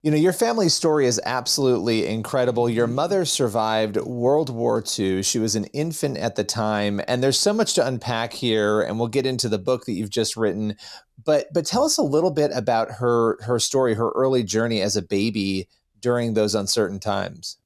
Your family story is absolutely incredible. Your mother survived World War II. She was an infant at the time, and there's so much to unpack here, and we'll get into the book that you've just written. But tell us a little bit about her story, her early journey as a baby during those uncertain times.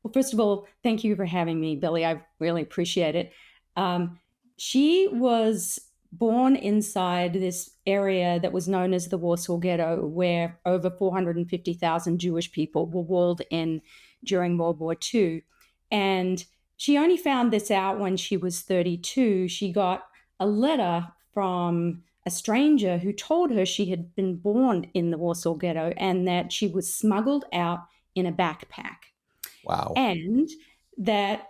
Well, first of all, thank you for having me, Billy. I really appreciate it. Um, she was born inside this area that was known as the Warsaw Ghetto, where over 450,000 Jewish people were walled in during World War II. And she only found this out when she was 32. She got a letter from a stranger who told her she had been born in the Warsaw Ghetto and that she was smuggled out in a backpack Wow. and that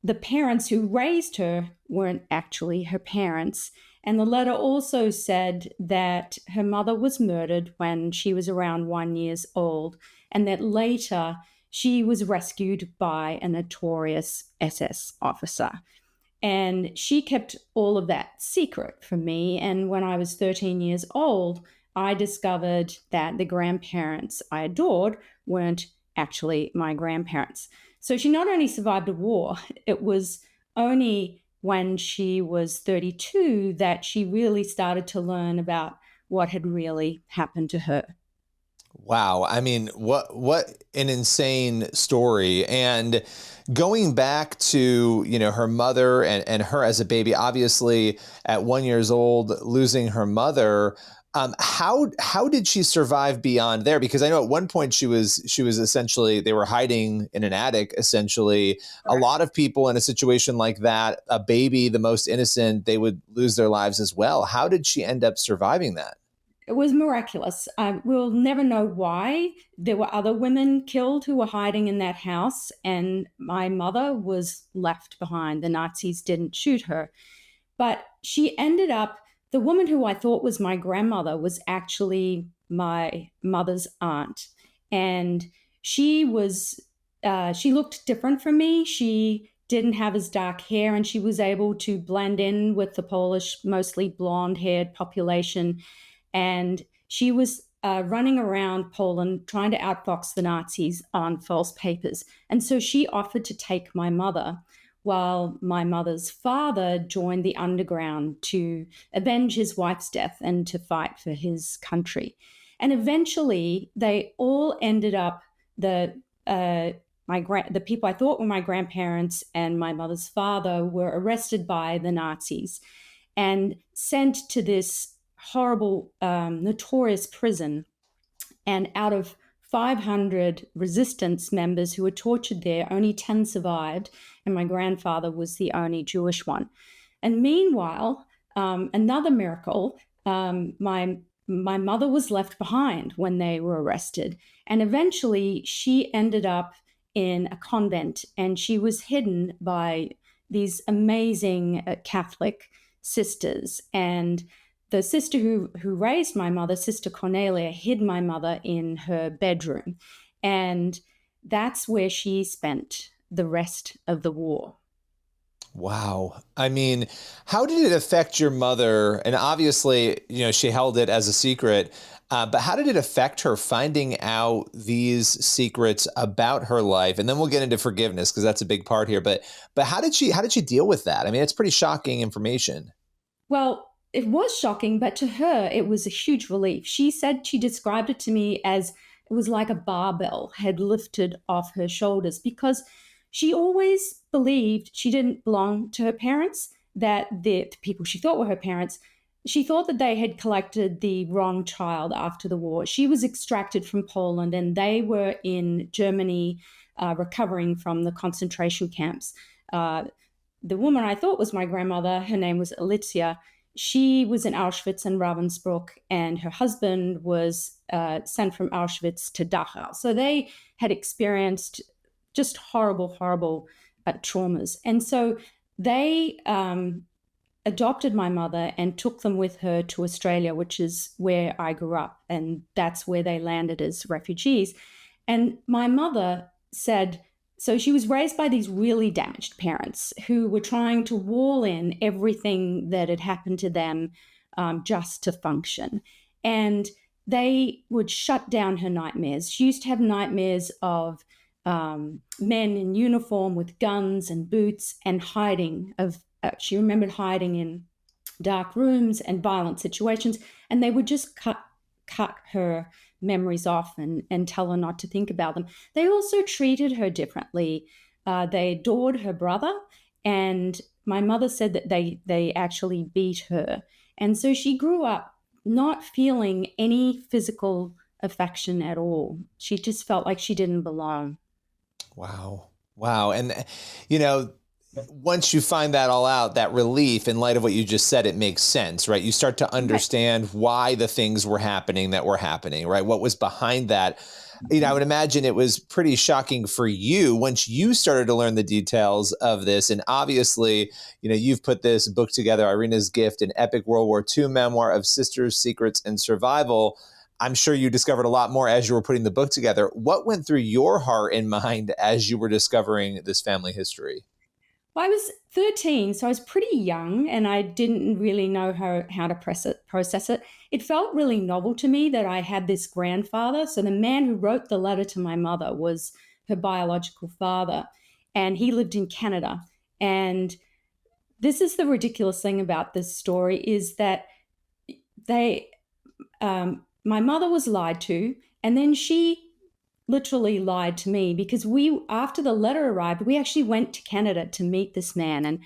the parents who raised her weren't actually her parents. And the letter also said that her mother was murdered when she was around 1 year old, and that later she was rescued by a notorious SS officer. And she kept all of that secret from me. And when I was 13 years old, I discovered that the grandparents I adored weren't actually my grandparents. So she not only survived a war, it was only when she was 32 that she really started to learn about what had really happened to her. Wow. I mean, what an insane story. And going back to, her mother and her as a baby, obviously at 1 years old, losing her mother. How did she survive beyond there? Because I know at one point she was essentially, they were hiding in an attic, essentially. A lot of people in a situation like that, a baby, the most innocent, they would lose their lives as well. How did she end up surviving that? It was miraculous. We'll never know why. There were other women killed who were hiding in that house, and my mother was left behind. The Nazis didn't shoot her. But she ended up, the woman who I thought was my grandmother was actually my mother's aunt. And she looked different from me. She didn't have as dark hair, and she was able to blend in with the Polish, mostly blonde haired population. And she was running around Poland trying to outfox the Nazis on false papers. And so she offered to take my mother, while my mother's father joined the underground to avenge his wife's death and to fight for his country. And eventually, they all ended up the people I thought were my grandparents and my mother's father were arrested by the Nazis and sent to this horrible, notorious prison. And out of 500 resistance members who were tortured there, only 10 survived, and my grandfather was the only Jewish one. And meanwhile, another miracle, my mother was left behind when they were arrested, and eventually she ended up in a convent, and she was hidden by these amazing Catholic sisters. And the sister who raised my mother, Sister Cornelia, hid my mother in her bedroom. And that's where she spent the rest of the war. Wow. I mean, how did it affect your mother? And obviously, she held it as a secret. But how did it affect her finding out these secrets about her life? And then we'll get into forgiveness because that's a big part here. But how did she deal with that? I mean, it's pretty shocking information. Well, it was shocking, but to her, it was a huge relief. She said she described it to me as it was like a barbell had lifted off her shoulders because she always believed she didn't belong to her parents, that the people she thought were her parents, she thought that they had collected the wrong child after the war. She was extracted from Poland and they were in Germany recovering from the concentration camps. The woman I thought was my grandmother, her name was Alicia. She was in Auschwitz and Ravensbrück, and her husband was sent from Auschwitz to Dachau. So they had experienced just horrible, horrible traumas. And so they adopted my mother and took them with her to Australia, which is where I grew up. And that's where they landed as refugees. And my mother said, so she was raised by these really damaged parents who were trying to wall in everything that had happened to them just to function. And they would shut down her nightmares. She used to have nightmares of men in uniform with guns and boots and hiding. She remembered hiding in dark rooms and violent situations, and they would just cut her memories off and tell her not to think about them. They also treated her differently. They adored her brother, and my mother said that they actually beat her. And so she grew up not feeling any physical affection at all. She just felt like she didn't belong. Wow. Wow. And, you know, once you find that all out, that relief in light of what you just said, it makes sense, right? You start to Right. understand why the things were happening that were happening, right? What was behind that? You know, I would imagine it was pretty shocking for you once you started to learn the details of this. And obviously, you know, you've put this book together, Irina's Gift, an epic World War II memoir of sisters, secrets, and survival. I'm sure you discovered a lot more as you were putting the book together. What went through your heart and mind as you were discovering this family history? Well, I was 13, so I was pretty young and I didn't really know how to process it. It felt really novel to me that I had this grandfather. So the man who wrote the letter to my mother was her biological father, and he lived in Canada. And this is the ridiculous thing about this story is that they my mother was lied to, and then she literally lied to me because after the letter arrived, we actually went to Canada to meet this man, and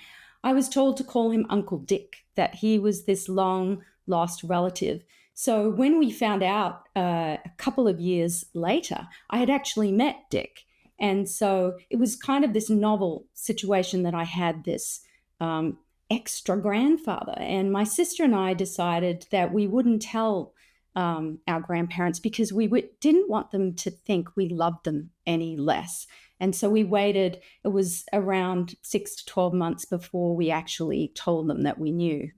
I was told to call him Uncle Dick, that he was this long lost relative. So when we found out a couple of years later, I had actually met Dick. And so it was kind of this novel situation that I had this um, extra grandfather. And my sister and I decided that we wouldn't tell our grandparents because we didn't want them to think we loved them any less. And so we waited, it was around 6 to 12 months before we actually told them that we knew.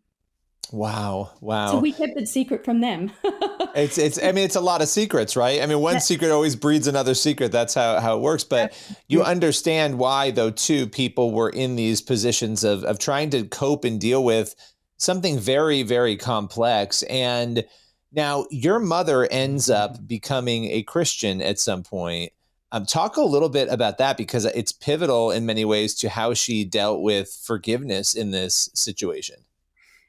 Wow. So Wow. we kept it secret from them. I mean, it's a lot of secrets, right? I mean, one That- secret always breeds another secret. That's how it works. But that's you understand why, though, too, people were in these positions of trying to cope and deal with something very, very complex. And now your mother ends up becoming a Christian at some point. Talk a little bit about that because it's pivotal in many ways to how she dealt with forgiveness in this situation.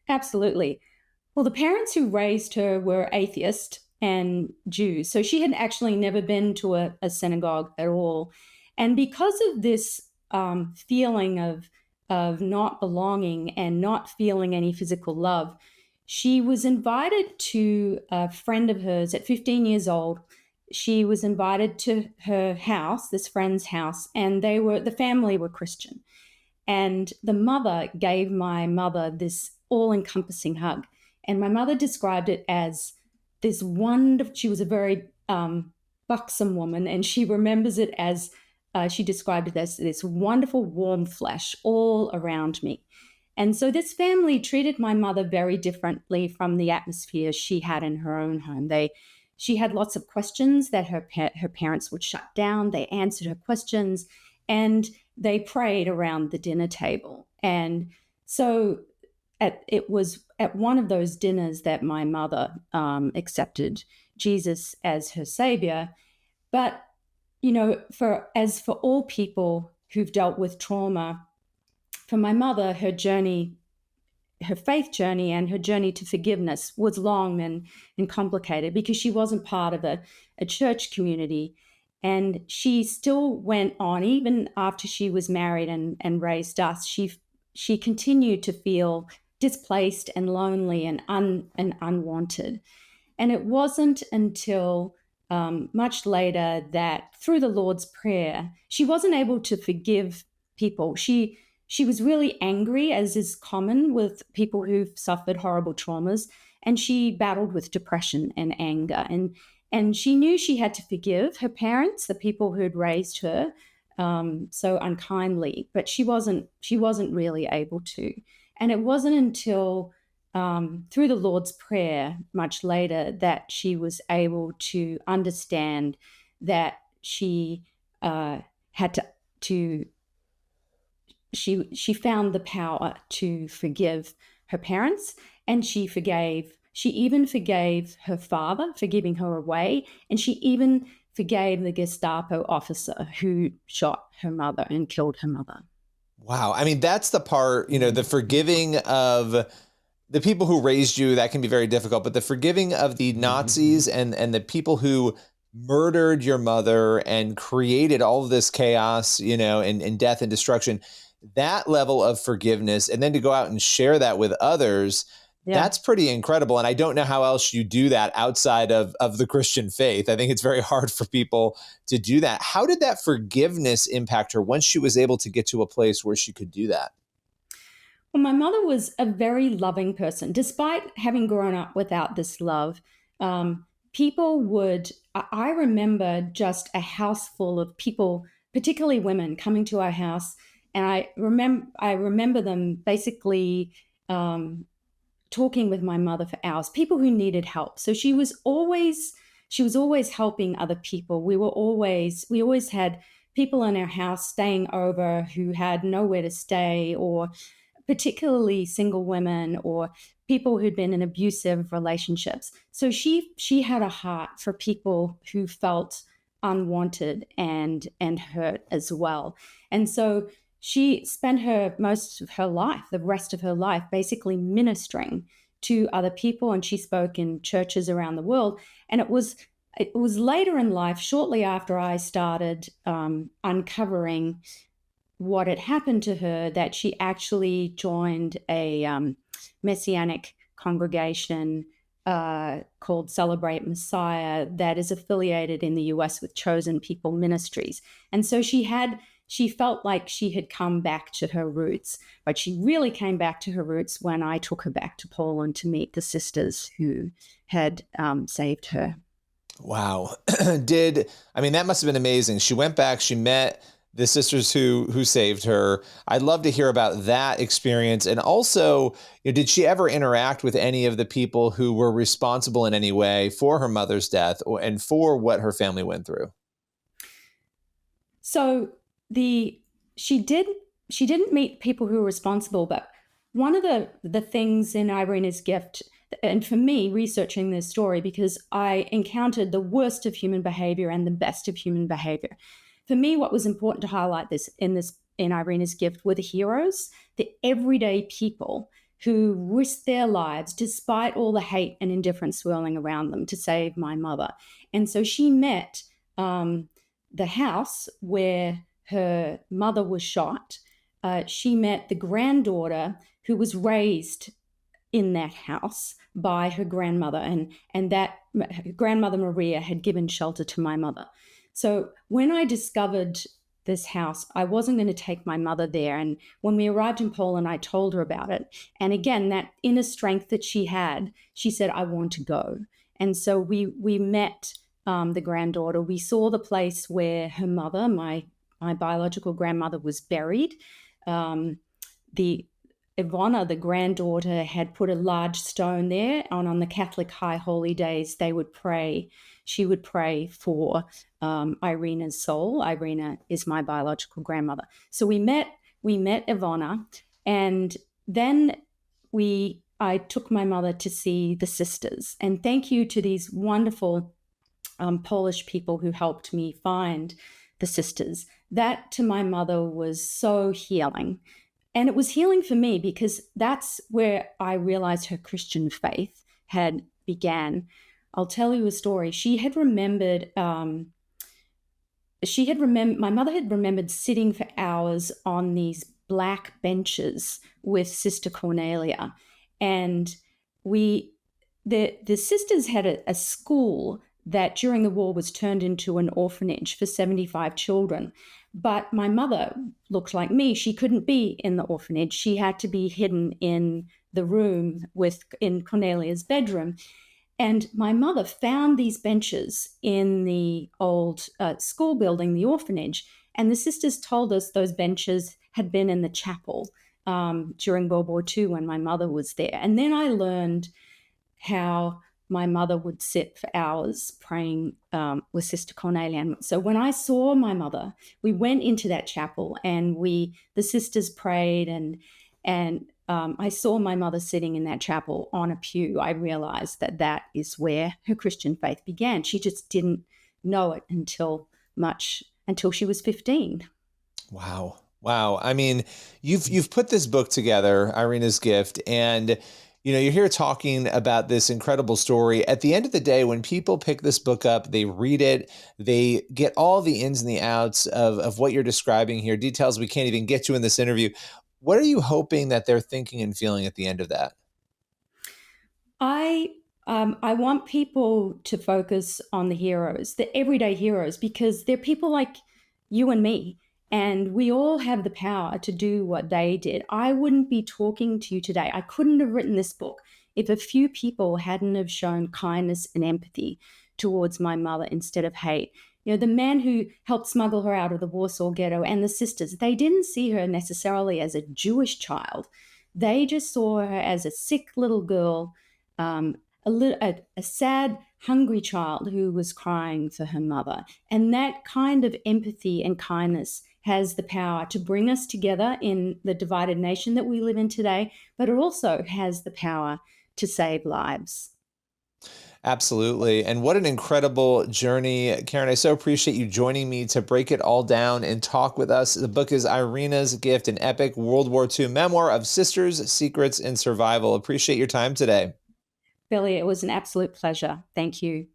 Absolutely. Well, the parents who raised her were atheist and Jews. So she had actually never been to a synagogue at all. And because of this feeling of not belonging and not feeling any physical love, she was invited to a friend of hers at 15 years old. She was invited to her house, this friend's house, and the family were Christian. And the mother gave my mother this all encompassing hug. And my mother described it as this wonderful, she was a very buxom woman, and she remembers it as, she described it as this wonderful warm flesh all around me. And so this family treated my mother very differently from the atmosphere she had in her own home. She had lots of questions that her parents would shut down. They answered her questions, and they prayed around the dinner table. And so it was at one of those dinners that my mother accepted Jesus as her savior. But for all people who've dealt with trauma, for my mother, her faith journey and her journey to forgiveness was long and complicated because she wasn't part of a church community. And she still went on, even after she was married and raised us, she continued to feel displaced and lonely and unwanted. And it wasn't until much later that through the Lord's Prayer, she wasn't able to forgive people. She was really angry, as is common with people who've suffered horrible traumas, and she battled with depression and anger. And she knew she had to forgive her parents, the people who had raised her so unkindly, but she wasn't really able to. And it wasn't until through the Lord's Prayer much later that she was able to understand that she had to she found the power to forgive her parents, and she She even forgave her father for giving her away, and she even forgave the Gestapo officer who shot her mother and killed her mother. Wow. I mean, that's the part, the forgiving of the people who raised you, that can be very difficult, but the forgiving of the Nazis and the people who murdered your mother and created all of this chaos, and death and destruction, that level of forgiveness, and then to go out and share that with others, Yeah. that's pretty incredible. And I don't know how else you do that outside of the Christian faith. I think it's very hard for people to do that. How did that forgiveness impact her once she was able to get to a place where she could do that? Well, my mother was a very loving person. Despite having grown up without this love, people would, I remember just a house full of people, particularly women, coming to our house. And I remember them basically talking with my mother for hours, people who needed help. So she was always helping other people. We always had people in our house staying over who had nowhere to stay, or particularly single women or people who'd been in abusive relationships. So she had a heart for people who felt unwanted and hurt as well. And so she spent her most of her life, the rest of her life, basically ministering to other people, and she spoke in churches around the world. And it was later in life, shortly after I started uncovering what had happened to her, that she actually joined a messianic congregation called Celebrate Messiah that is affiliated in the US with Chosen People Ministries. And so she felt like she had come back to her roots, but she really came back to her roots when I took her back to Poland to meet the sisters who had saved her. Wow. That must have been amazing. She went back, she met the sisters who saved her. I'd love to hear about that experience. And also, did she ever interact with any of the people who were responsible in any way for her mother's death and for what her family went through? So the she did she didn't meet people who were responsible, but one of the things in Irina's gift, and for me researching this story, because I encountered the worst of human behavior and the best of human behavior. For me, what was important to highlight in Irina's gift were the heroes, the everyday people who risked their lives despite all the hate and indifference swirling around them to save my mother. And so she met the house where her mother was shot. She met the granddaughter who was raised in that house by her grandmother, and that grandmother Maria had given shelter to my mother. So when I discovered this house, I wasn't going to take my mother there. And when we arrived in Poland, I told her about it. And again, that inner strength that she had, she said, I want to go. And so we met the granddaughter. We saw the place where her mother, my biological grandmother, was buried. The Ivana, the granddaughter, had put a large stone there, and on the Catholic High Holy Days, they would pray. She would pray for Irina's soul. Irina is my biological grandmother. So we met Ivana, and then I took my mother to see the sisters. And thank you to these wonderful Polish people who helped me find the sisters. That to my mother was so healing. And it was healing for me because that's where I realized her Christian faith had began. I'll tell you a story. My mother had remembered sitting for hours on these black benches with Sister Cornelia. And the sisters had a school that during the war was turned into an orphanage for 75 children. But my mother looked like me. She couldn't be in the orphanage. She had to be hidden in the room in Cornelia's bedroom. And my mother found these benches in the old school building, the orphanage. And the sisters told us those benches had been in the chapel during World War II when my mother was there. And then I learned how my mother would sit for hours praying with Sister Cornelia. And so when I saw my mother, we went into that chapel and the sisters prayed, and I saw my mother sitting in that chapel on a pew, I realized that that is where her Christian faith began. She just didn't know it until she was 15. Wow. Wow. I mean, you've put this book together, Irina's Gift, and you're here talking about this incredible story. At the end of the day, when people pick this book up, they read it, they get all the ins and the outs of what you're describing here, details we can't even get to in this interview. What are you hoping that they're thinking and feeling at the end of that? I I want people to focus on the heroes, the everyday heroes, because they're people like you and me, and we all have the power to do what they did. I wouldn't be talking to you today. I couldn't have written this book if a few people hadn't have shown kindness and empathy towards my mother instead of hate. The man who helped smuggle her out of the Warsaw ghetto and the sisters, they didn't see her necessarily as a Jewish child. They just saw her as a sick little girl, um, a sad, hungry child who was crying for her mother. And that kind of empathy and kindness has the power to bring us together in the divided nation that we live in today, but it also has the power to save lives. Absolutely. And what an incredible journey. Karen, I so appreciate you joining me to break it all down and talk with us. The book is Irina's Gift, an epic World War II memoir of sisters, secrets, and survival. Appreciate your time today. Billy, it was an absolute pleasure. Thank you.